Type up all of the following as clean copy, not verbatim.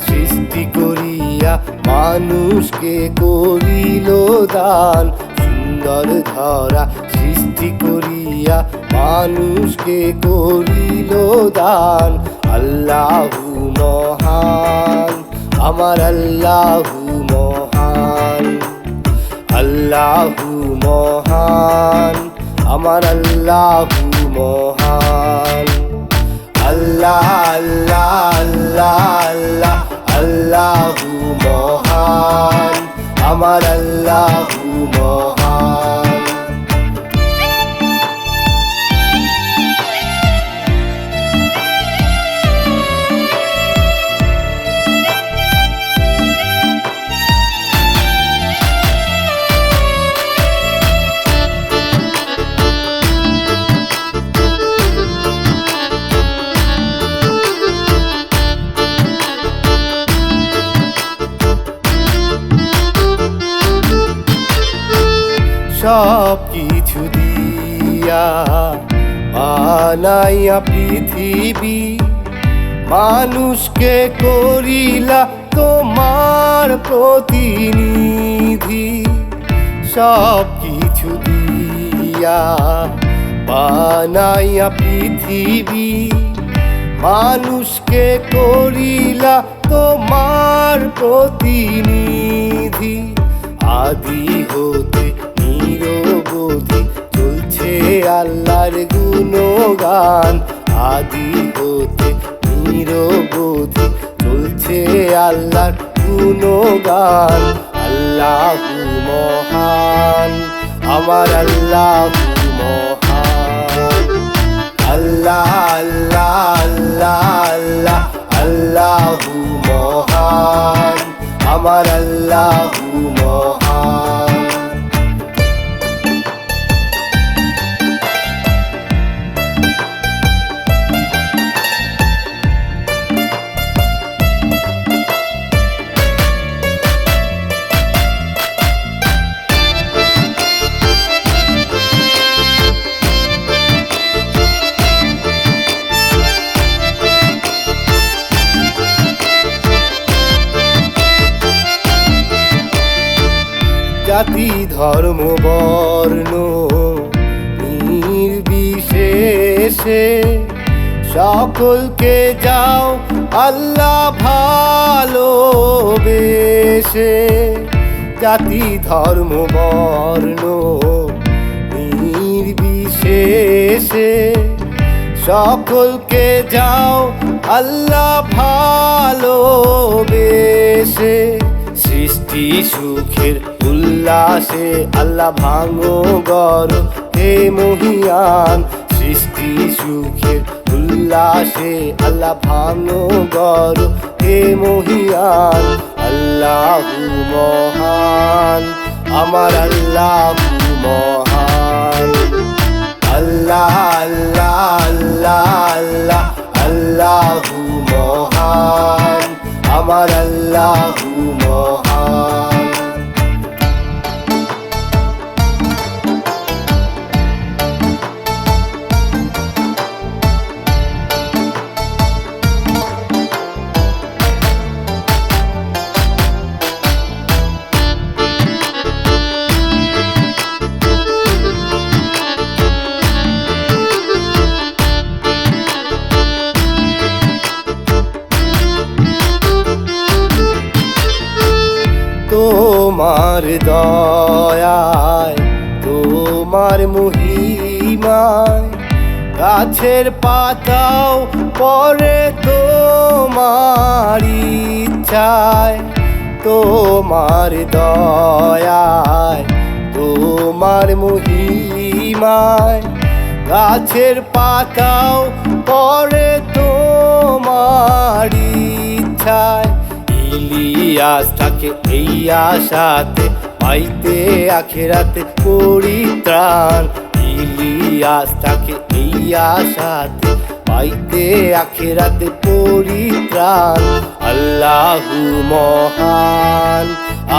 সৃষ্টি করিয়া মানুষকে করিল দান। সুন্দর ধরা সৃষ্টি করিয়া মানুষকে করিল দান। আল্লাহু মহান, আমার আল্লাহু মহান। আল্লাহু মহান, আমার আল্লাহু মহান। আল্লাহ আল্লাহ আল্লাহ আল্লাহ আল্লাহু মহান, আমার আল্লাহু মহান। সব কিছু দিয়া বানাইয়া পৃথিবী, মানুষকে করিলা তোমার প্রতিনিধি। সব কিছু দিয়া বানাইয়া পৃথিবী, মানুষকে করিলা তোমার প্রতিনিধি। আদি হতে নিরবধি চলছে আল্লাহর গুণগান। আদি হতে নিরবধি চলছে আল্লাহর গুণগান। আল্লাহু মহান, আমার আল্লাহু মহান। আল্লাহ আল্লাহ আল্লাহ আল্লাহ আল্লাহু মহান, আমার আল্লাহু মহান। জাতি ধর্ম বর্ণ নির্বিশেষে সকলকে যাও আল্লাহ ভালোবেসে। জাতি ধর্ম বর্ণ নির্বিশেষে সকলকে যাও আল্লাহ ভালোবেসে। সৃষ্টি সুখের উল্লাসে আল্লাহ ভাঙো গর হে মহিয়ান। সৃষ্টি সুখের উল্লাসে আল্লাহ ভাঙো গর হে মহিয়ান। আল্লাহু মহান, আমার আল্লাহু মহান। আল্লাহ আল্লাহ আল্লাহ আল্লাহ আল্লাহু মহান, আমার আল্লাহু মহান। তোমার দয়ায় তোমার মহিমায় গাছের পাতাও পড়ে তোমার ইচ্ছায়। তোমার দয়ায় তোমার মহিমায় গাছের পাতাও পড়ে তোমার ইচ্ছায়। ইলিয়াস থাকে এই আশাতে পাইতে আখিরাতে পরিত্রাণ। ইলিয়াস থাকে এই আশাতে পাইতে আখিরাতে পরিত্রাণ। আল্লাহু মহান,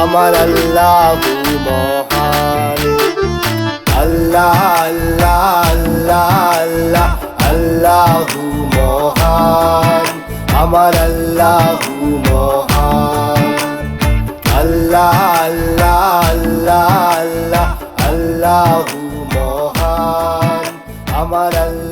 আমার আল্লাহু মহান। আল্লাহ আল্লাহ আল্লাহ আল্লাহ আল্লাহু মহান, আমার আল্লাহু মহান। আল্লাহ আল্লাহ আল্লাহ আল্লাহ আল্লাহু মহান আমার আল্লাহ